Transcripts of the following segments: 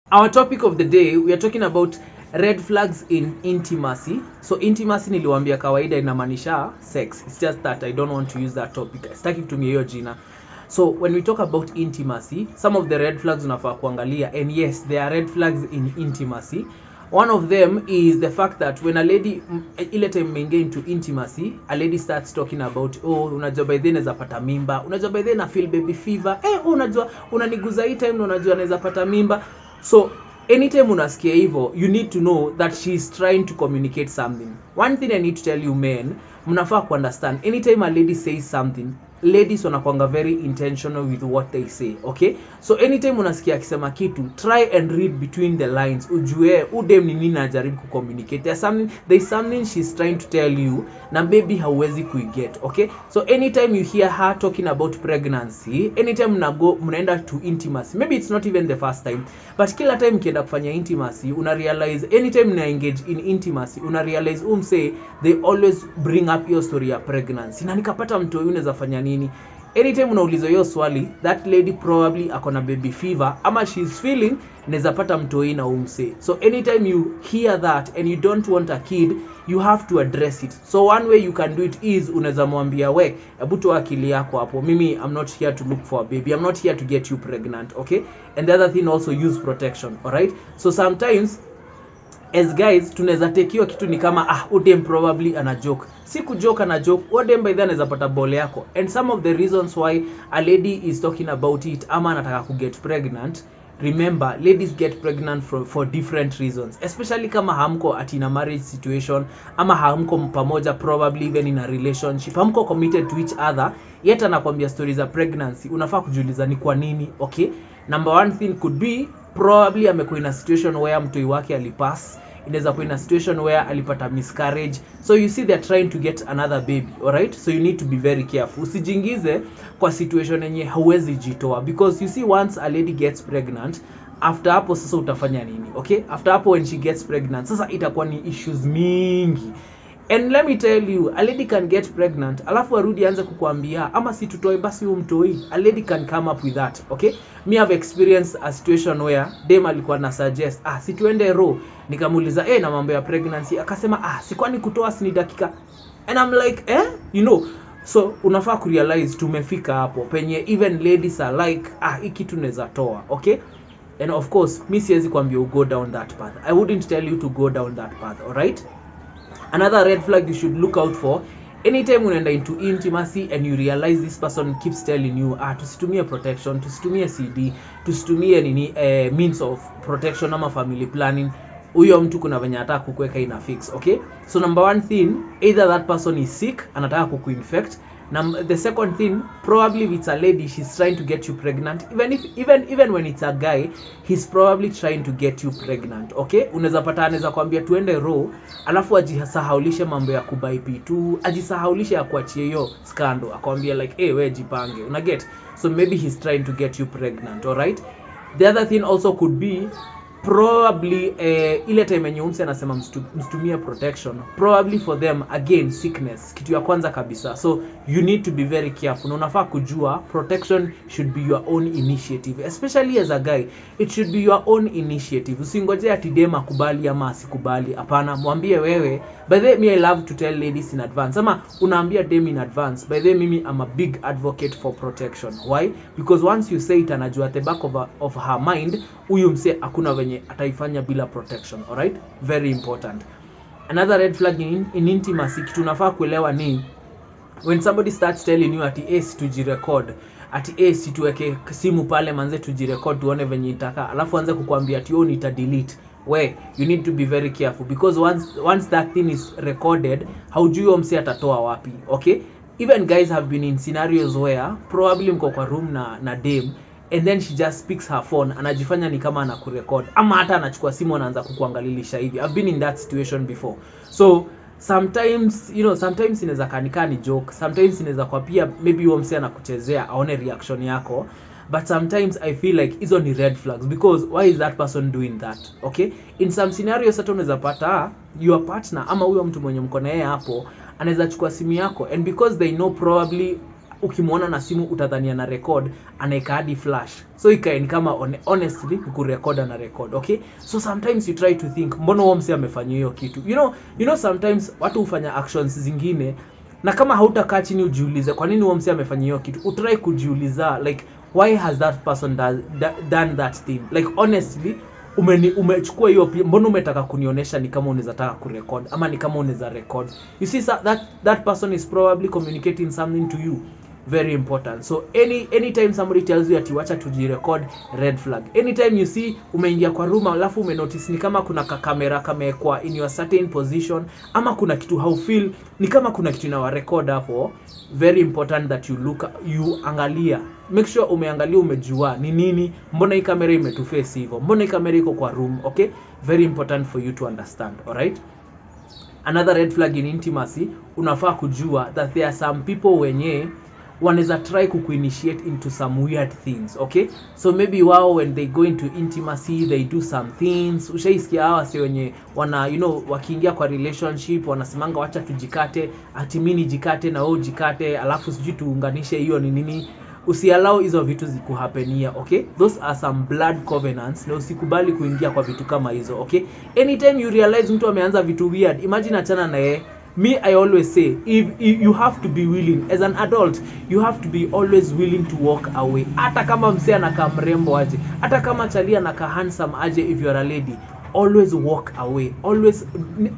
Our topic of the day, we are talking about red flags in intimacy. So intimacy niliwaambia kawaida inamaanisha sex. It's just that I don't want to use that topic. Sitaki kutumia hiyo jina. So when we talk about intimacy, some of the red flags unafaa kuangalia, and yes, there are red flags in intimacy. One of them is the fact that when a lady, ile time mengi into intimacy, a lady starts talking about, oh, unajua by then naweza pata mimba, unajua by then I feel baby fever, unajua unaniguza hii time, unajua naweza pata mimba. So anytime unasikia hivyo, you need to know that she is trying to communicate something. One thing I need to tell you men, mnafaa ku understand, anytime a lady says something, ladies wanakuanga very intentional with what they say, okay? So anytime unasikia akisema kitu, try and read between the lines, ujue udem ni nini anajaribu ku communicate. There's something she's trying to tell you na baby hauwezi kuiget, okay? So anytime you hear her talking about pregnancy, anytime mnaenda to intimacy, maybe it's not even the first time, but kila time kienda kufanya intimacy, una realize anytime mna engage in intimacy, una realize say they always bring up your story ya pregnancy. Na nikapata mtu huyu unaweza fanya nini? Anytime unauliza hiyo swali, that lady probably akona baby fever ama she's feeling naweza pata mtu huyu na umse. So anytime you hear that and you don't want a kid, you have to address it. So one way you can do it is unaweza mwambia we, hebu toa akili yako hapo. Mimi I'm not here to look for a baby. I'm not here to get you pregnant, okay? And the other thing also, use protection, all right? So sometimes as guys tunaweza take kitu ni kama udem probably ana joke. Si kujoke ana joke, udem by then anaweza pata bole yako. And some of the reasons why a lady is talking about it ama anataka ku get pregnant, remember ladies get pregnant for different reasons, especially kama hamko at in a marriage situation ama hamko pamoja, probably even in a relationship, hamko committed to each other, yet anakuambia stories of pregnancy. Unafaa kujiuliza ni kwa nini, okay? Number one thing could be probably amekuwa in a situation where mtoi wake alipass. Inaweza kuwa in a situation where alipata miscarriage, so you see they're trying to get another baby, all right? So you need to be very careful. Usijingize kwa situation yenye hauwezi jitoa, because you see once a lady gets pregnant, after hapo sasa utafanya nini, okay? After hapo when she gets pregnant, sasa itakuwa ni issues mingi. And let me tell you, a lady can get pregnant, alafu arudi anze kukuambia ama si tutoe basi umtoi. A lady can come up with that, okay? Me have experienced a situation where dem alikuwa na suggest, si tuende raw. Nikamuuliza na mambo ya pregnancy, akasema si kwani kutoa si ni dakika. And I'm like, you know, so unafaa ku realize tumefika hapo penye even ladies are like, hiki tunaweza toa, okay? And of course, mi siwezi kuambia go down that path. I wouldn't tell you to go down that path, all right? Another red flag you should look out for, anytime unaenda into intimacy and you realize this person keeps telling you tusitumie protection, tusitumie CD, tusitumie means of protection ama family planning, huyo mtu kuna venye anataka kukuweka ina fix, okay? So number one thing, either that person is sick, anataka kukuinfect. The second thing, probably if it's a lady, she's trying to get you pregnant. Even when it's a guy, he's probably trying to get you pregnant, okay? Unaweza pata anaweza kuambia tuende raw, alafu ajisahaulishe mambo ya kubai P2, ajisahaulishe ya kuachia hiyo scandal, akwambia like we jipange, una get? So maybe he's trying to get you pregnant, all right? The other thing also could be probably ile time yenye umse anasema mstumie protection, probably for them again sickness, kitu ya kwanza kabisa. So you need to be very careful. Unafaa kujua protection should be your own initiative, especially as a guy. It should be your own initiative. Usingoje ati dem akubali ama asikubali. Hapana, mwambie wewe. By the way, me I love to tell ladies in advance, ama unaambia dem in advance. By the way, mimi I'm a big advocate for protection. Why? Because once you say it, anajua at the back of her mind, huyu mse hakuna venye ataifanya bila protection, all right? Very important. Another red flag in intimacy, kitu unafaa kuelewa ni when somebody starts telling you ati si tujirecord, ati si tuweke simu pale manze tujirecord tuone venye itaka, alafu anze kukuambia ati nita delete. You need to be very careful, because once that thing is recorded, haujui mse atatoa wapi, okay? Even guys have been in scenarios where probably mko kwa room na dem, and then she just picks her phone, anajifanya ni kama anakurecord, ama hata anachukua simu anaanza kukuangalilisha hivi. I've been in that situation before. So sometimes, sometimes inaweza kanika ni joke, sometimes inaweza kwa pia maybe huyo mse anakuchezea aone reaction yako, but sometimes I feel like hizo ni red flags, because why is that person doing that, okay? In some scenarios hata unaweza pata your partner ama huyo mtu mwenye mko na yeye hapo anaweza chukua simu yako, and because they know probably ukimwona na simu utadhania na record, anaeka hadi flash. So ikaeni kama honestly kurecord na record. Okay, so sometimes you try to think mbona huyo mse amefanya hiyo kitu. You know sometimes watu hufanya actions zingine na kama hautakaa chini ujiulize kwa nini huyo mse amefanya hiyo kitu, utry kujiuliza like why has that person done that thing. Like honestly umechukua hiyo, mbona umetaka kunionyesha ni kama unaweza taka kurecord ama ni kama unaweza record. You see that person is probably communicating something to you very important. So anytime somebody tells you ati wacha tujirecord, red flag. Anytime you see umeingia kwa room alafu umenotice ni kama kuna kamera kamewekwa in your certain position ama kuna kitu how feel ni kama kuna kitu na record hapo, very important that you angalia, make sure umeangalia, umejua ni nini, mbona hii kamera imetuface hivyo, mbona hii kamera iko kwa room. Okay, very important for you to understand. Alright, another red flag in intimacy, unafaa kujua that there are some people wenye wanaweza try kuinitiate into some weird things. Okay, so maybe wao when they go into intimacy they do some things. Ushaisikia hawa si wenye wana wakiingia kwa relationship wanasemanga wacha tujikate, ati mimi nijikate na wewe ujikate, alafu sijui tuunganishe, hiyo ni nini. Usiallow hizo vitu zikuhapenia. Okay, those are some blood covenants, na usikubali kuingia kwa vitu kama hizo. Okay, anytime you realize mtu ameanza vitu weird, imagine achana na yeye. Me, I always say, if you have to be willing as an adult, you have to be always willing to walk away. Hata kama msee anakaa mrembo aje, hata kama chalia anakaa handsome aje, if you are a lady, always walk away. Always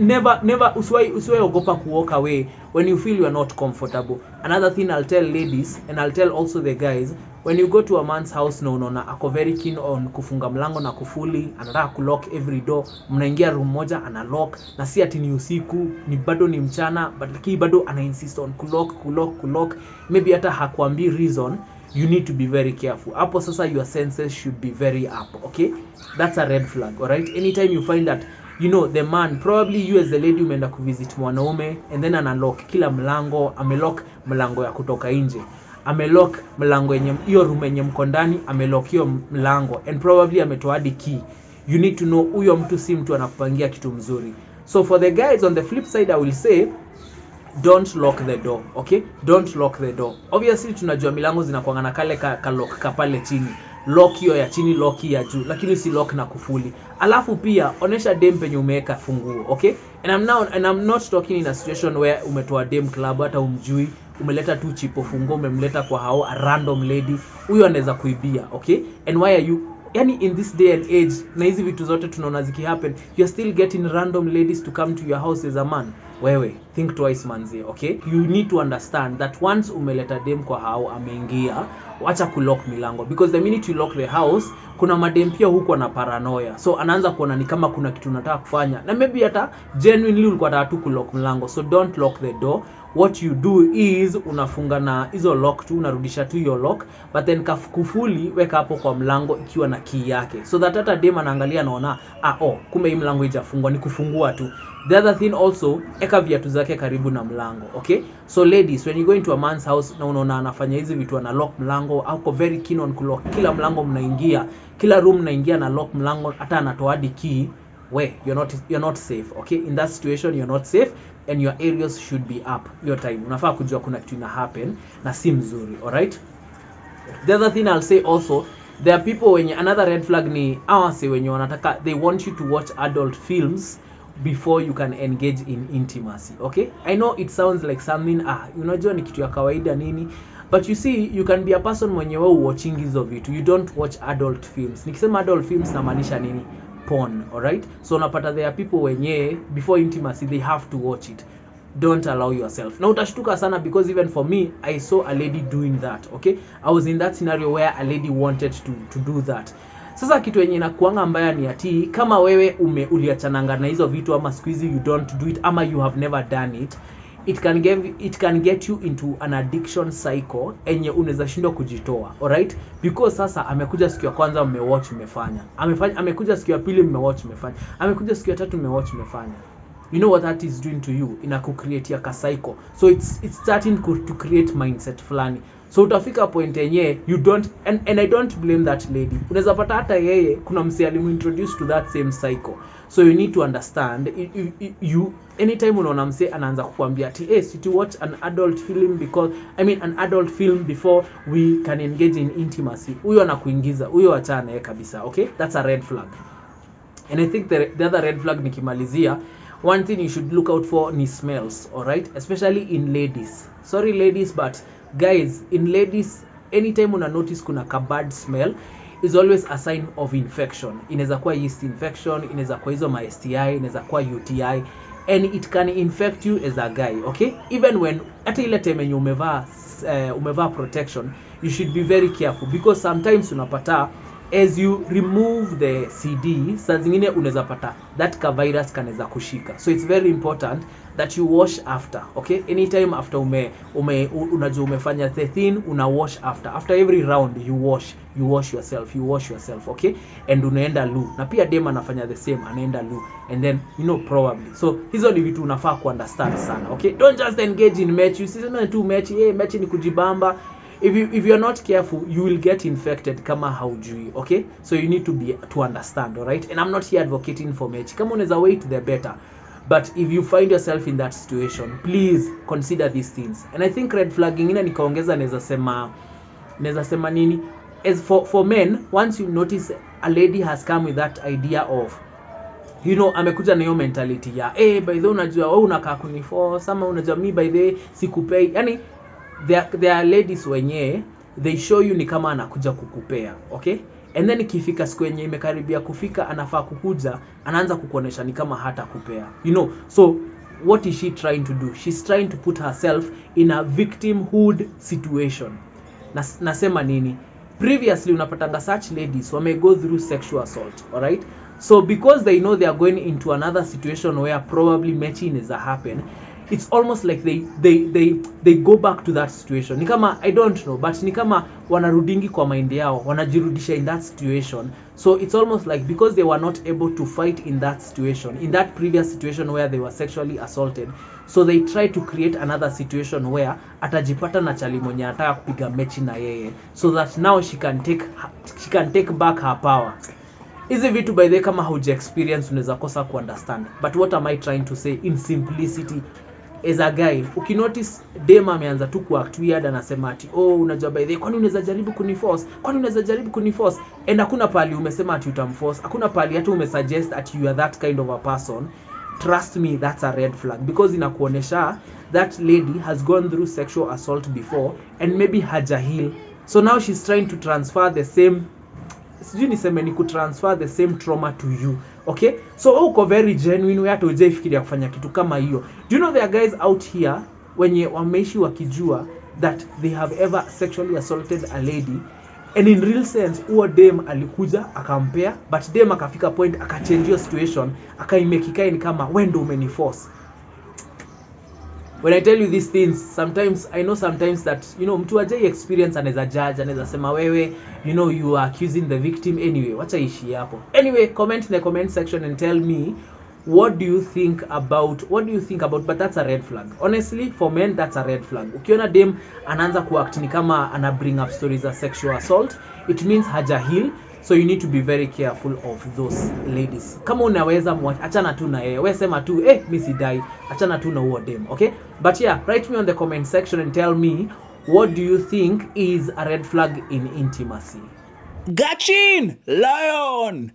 never usiwahi ogopa ku walk away when you feel you are not comfortable. Another thing I'll tell ladies and I'll tell also the guys, when you go to a man's house na unaona ako very keen on kufunga mlango na kufuli, anataka kulock every door, mnaingia room moja ana lock, na si ati ni usiku, ni bado ni mchana, but lakini bado ana insist on kulock, maybe hata hakuambii reason, you need to be very careful. Hapo sasa your senses should be very up. Okay, that's a red flag. Alright, anytime you find that the man, probably you as the lady umeenda kuvisit mwanaume and then analock kila mlango, amelock mlango ya kutoka nje, amelock mlango yenye hiyo room yenye mko ndani, amelock hiyo mlango and probably ametoa hadi key, you need to know huyo mtu si mtu anakupangia kitu mzuri. So for the guys on the flip side, I will say don't lock the door. Okay, don't lock the door. Obviously tunajua milango zinakuanga na kale ka lock kapale chini, lock hiyo ya chini, lock hiyo ya juu, lakini si lock na kufuli. Alafu pia onesha dem penye umeweka funguo. Okay, and I'm not talking in a situation where umetoa dem club hata umjui, umeleta tu chipo funguo, umemleta kwa hao a random lady, huyo anaweza kuibia. Okay, and why are you in this day and age, na hizi vitu zote tunaona ziki happen, you're still getting random ladies to come to your house as a man. Wewe think twice manzi. Okay, you need to understand that once umeleta dem kwa hao ameingia, wacha kulock milango, because the minute you lock the house, kuna madem pia huko na paranoia, so anaanza kuona ni kama kuna kitu unataka kufanya, na maybe hata genuinely ulikuwa unataka tu kulock mlango. So don't lock the door. What you do is unafunga na hizo lock tu, unarudisha tu hiyo lock, but then kufuli weka hapo kwa mlango ikiwa na key yake, so that hata dem anaangalia anaona kumbe hii mlango haijafungwa, ni kufungua tu. The other thing also, eka viatu zake karibu na mlango. Okay, so ladies, when you go into a man's house na unaona anafanya hizi vitu, ana lock mlango, au very keen on kulock kila mlango mnaingia, kila room mnaingia na lock mlango, hata anatoa hadi key, you're not safe. Okay, in that situation you're not safe and your areas should be up your time. Unafaa kujua kuna kitu ina happen na si mzuri. Alright, the other thing I'll say also, there are people when another red flag ni awase wenye wanataka, they want you to watch adult films before you can engage in intimacy. Okay, I know it sounds like something unajua ni kitu ya kawaida nini, but you see, you can be a person mwenye wewe watching hizo vitu, you don't watch adult films. Nikisema adult films namaanisha nini? Porn. Alright, so unapata there are people wenye before intimacy they have to watch it. Don't allow yourself. Na utashtuka sana, because even for me, I saw a lady doing that. Okay, I was in that scenario where a lady wanted to do that. Sasa kitu yenye inakuanga mbaya ni ati kama wewe uliachananga na hizo vitu, ama squeezy you don't do it, ama you have never done it, it can get you into an addiction cycle enye unaweza shindwa kujitoa. Alright, because sasa amekuja siku ya kwanza mmewatch mmefanya, amekuja siku ya pili mmewatch mmefanya, amekuja siku ya tatu mmewatch mmefanya. you know what that is doing to you, inakucreate ka cycle. So it's starting to create mindset fulani. So utafika point yenye you don't, and I don't blame that lady. Unaweza pata hata yeye kuna msee alimuintroduce to that same cycle. So you need to understand, you anytime unaona msee anaanza kukwambia ati to watch an adult film because an adult film before we can engage in intimacy, huyo anakuingiza, huyo achana naye kabisa. Okay, that's a red flag. And I think the other red flag nikimalizia, one thing you should look out for ni smells, all right, especially in ladies. Sorry ladies, but guys, in ladies, anytime una notice kuna ka bad smell is always a sign of infection. Inaweza kuwa yeast infection, inaweza kuwa hizo ma STI, inaweza kuwa UTI, and it can infect you as a guy. Okay, even when hata ile time yenye umevaa protection, you should be very careful, because sometimes unapata as you remove the CD, saa zingine unaweza pata that ka virus kanaweza kushika. So it's very important that you wash after. Okay, anytime after unajua umefanya the thing, una wash after every round, you wash yourself. Okay, and unaenda loo, na pia dem anafanya the same, anaenda loo, and then probably. So hizo ni vitu unafaa understand sana. Okay, don't just engage in match. You see tu match, match ni kujibamba. If you're not careful, you will get infected kama haujui. Okay, so you need to understand. All right, and I'm not here advocating for match. Kama unaweza wait, the better. But if you find yourself in that situation, please consider these things. And I think red flag ingine nikaongeza naweza sema nini, as for men, once you notice a lady has come with that idea of, amekuja na hiyo mentality ya by the way unajua wewe unakaa kuniforce, ama unajua mimi by the way sikupei, yani there are ladies wenye they show you ni kama anakuja kukupea. Okay, and then ikifika siku yenye imekaribia kufika anafaa kukuja, anaanza kukuonesha ni kama hata kupea. So what is she trying to do? She's trying to put herself in a victimhood situation. Nasema nini? Previously unapatanga such ladies wame go through sexual assault, all right? So because they know they are going into another situation where probably matching is a happen, it's almost like they go back to that situation. Ni kama, I don't know, but ni kama wanarudingi kwa mind yao, wanajirudisha in that situation. So it's almost like because they were not able to fight in that situation, in that previous situation where they were sexually assaulted, so they try to create another situation where atajipata na chali mwenye anataka kupiga mechi na yeye, so that now she can take back her power. Hizi vitu by the way kama hauja experience unaweza kosa ku understand. But what am I trying to say in simplicity? As a guy, ukinotice dem ameanza tu kuact weird, anasema ati unajua by the way kwani unaweza jaribu kuniforce, and hakuna pali umesema ati utamforce, hakuna pali hata umesuggest ati you are that kind of a person. Trust me, that's a red flag, because inakuonesha that lady has gone through sexual assault before and maybe haja heal. So now she's trying to transfer the same, transfer the same trauma to you. Okay, so uko very genuine, wewe hata hujaifikiria kufanya kitu kama hiyo. Do you know there are guys out here wenye wameishi wakijua that they have ever sexually assaulted a lady, and in real sense huo dem alikuja akampea, but dem akafika point akachange your situation, akaimekikae ni kama wewe ndio umeniforce. When I tell you these things, sometimes I know sometimes that mtu ajai experience anaweza judge, anaweza sema wewe you are accusing the victim. Anyway, wacha ishi hapo. Anyway, comment in the comment section and tell me what do you think about, but that's a red flag. Honestly, for men that's a red flag. Ukiona dem anaanza kuact ni kama ana bring up stories of sexual assault, it means haja heal. So you need to be very careful of those ladies. Kama unaweza achana tu na yeye, wewe sema tu mimi sidai, achana tu na huo dem. Okay, but yeah, write me on the comment section and tell me what do you think is a red flag in intimacy. Gachin Lion.